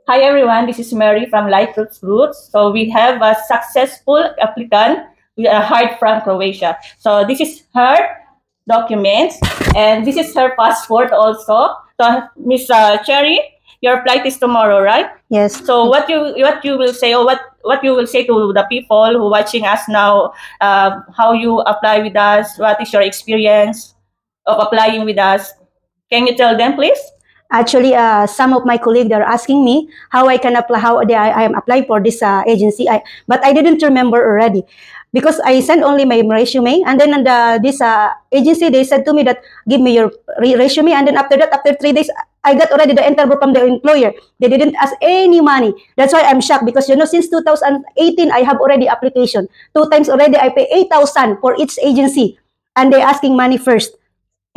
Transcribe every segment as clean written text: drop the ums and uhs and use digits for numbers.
Hi everyone, this is Mary from Life Roots. So we have a successful applicant hired from Croatia. So this is her documents and this is her passport also. So Miss Cherry, your flight is tomorrow, right? Yes. So what you will say, or what you will say to the people who are watching us now? How you apply with us? What is your experience of applying with us? Can you tell them, please? Actually, some of my colleagues are asking me how I can apply, I am applying for this agency. But I didn't remember already because I sent only my resume, and then this agency, they said to me that give me your resume, and then after that, after 3 days, I got already the interview from the employer. They didn't ask any money. That's why I'm shocked because since 2018 I have already application 2 times already. I pay 8,000 for each agency, and they asking money first.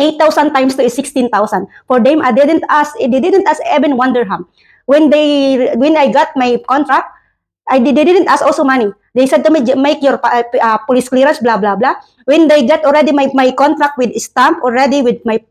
8,000 times 2 is 16,000. For them, they didn't ask even 1 dirham. When I got my contract, they didn't ask also money. They said to me, make your police clearance, blah, blah, blah. When they got already my contract with stamp, already with my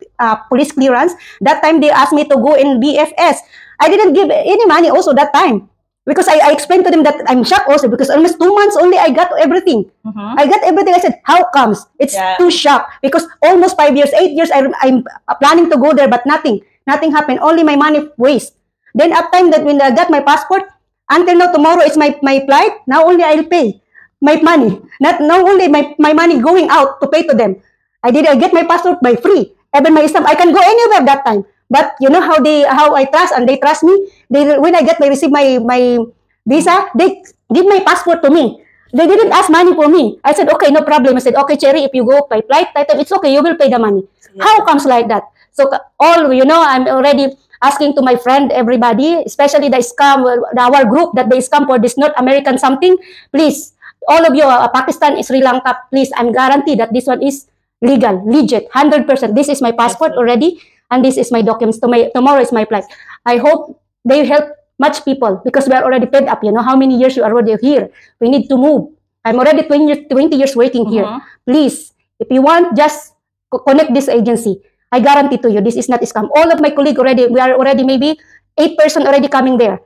police clearance, that time they asked me to go in BFS. I didn't give any money also that time. Because I explained to them that I'm shocked also because almost 2 months only I got everything. I got everything. I said, how comes? It's too shocked because almost 5 years, 8 years, I'm planning to go there, but nothing happened. Only my money waste. Then up time that when I got my passport, until now tomorrow is my flight. Now only I'll pay my money. Now only my money going out to pay to them. I get my passport by free. Even my stamp, I can go anywhere that time. But you know how I trust and they trust me. When I receive my visa, they give my passport to me. They didn't ask money for me. I said, okay, no problem. I said, okay, Cherry, if you go by flight, it's okay. You will pay the money. Yeah. How comes like that? So I'm already asking to my friend, everybody, especially the scam, our group that they scam for this North American something. Please, all of you, Pakistan, Sri Lanka, please, I'm guaranteed that this one is legal, legit, 100%. This is my passport already. And this is my documents. Tomorrow is my flight. I hope they help much people because we are already fed up. How many years you are already here. We need to move. I'm already 20 years working here. Please, if you want, just connect this agency. I guarantee to you, this is not a scam. All of my colleagues we are already maybe 8 person already coming there.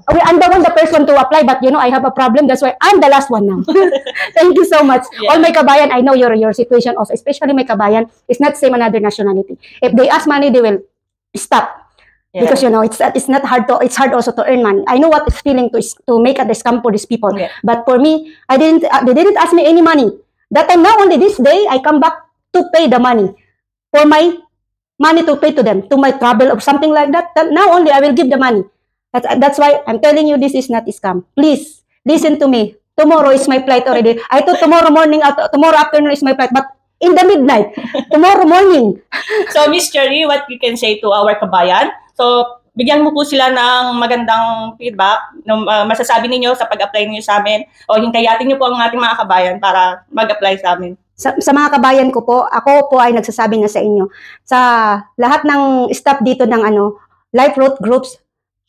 I'm the first one to apply, but I have a problem. That's why I'm the last one now. Thank you so much. Yeah. All my kabayan, I know your situation also, especially my kabayan, it's not same another nationality. If they ask money, they will stop. Yeah. Because it's not hard it's hard also to earn money. I know what it's feeling to make a scam for these people. Yeah. But for me, they didn't ask me any money. That time, now only this day, I come back to pay the money for my money to pay to them, to my travel or something like that. Now only I will give the money. That's why I'm telling you this is not a scam. Please, listen to me. Tomorrow is my flight already. I thought tomorrow morning, tomorrow afternoon is my flight, but in the midnight, tomorrow morning. So, Miss Cherry, what you can say to our kabayan? So, bigyan mo po sila ng magandang feedback, masasabi ninyo sa pag-apply niyo sa amin, o hintayatin niyo po ang ating mga kabayan para mag-apply sa amin. Sa mga kabayan ko po, ako po ay nagsasabi na sa inyo. Sa lahat ng staff dito ng Life Root Groups,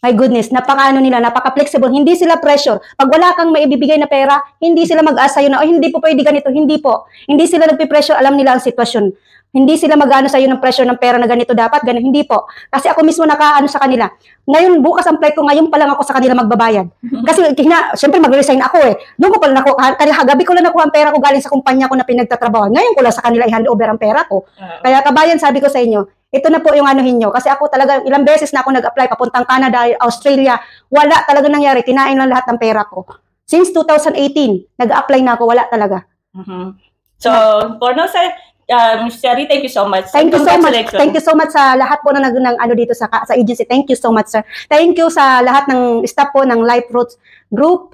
my goodness, napaka-flexible. Hindi sila pressure. Pag wala kang maibibigay na pera, hindi sila mag-asa yun na, hindi po pwede ganito. Hindi po. Hindi sila nagpipressure. Alam nila ang sitwasyon. Hindi sila mag-ano sa iyo ng pressure ng pera na ganito dapat, ganito. Hindi po. Kasi ako mismo nakaano sa kanila. Ngayon, bukas ang flight ko, ngayon pa lang ako sa kanila magbabayad. Kasi, syempre mag-resign ako eh. Doon ko pala nakuha, gabi ko lang nakuha ang pera ko galing sa kumpanya ko na pinagtatrabaho. Ngayon ko lang sa kanila i-hand over ang pera ko. Kaya kabayan, sabi ko sa inyo, ito na po yung hinyo. Kasi ako talaga, ilang beses na ako nag-apply, papuntang Canada, Australia, wala talaga nangyari. Kinain lang lahat ng pera ko. Since 2018, nag-apply na ako, wala talaga. So, for now, Ms. Cherry, thank you so much. Thank you so much. Thank you so much sa lahat po na dito sa agency. Thank you so much, sir. Thank you sa lahat ng staff po ng Life Roots Group.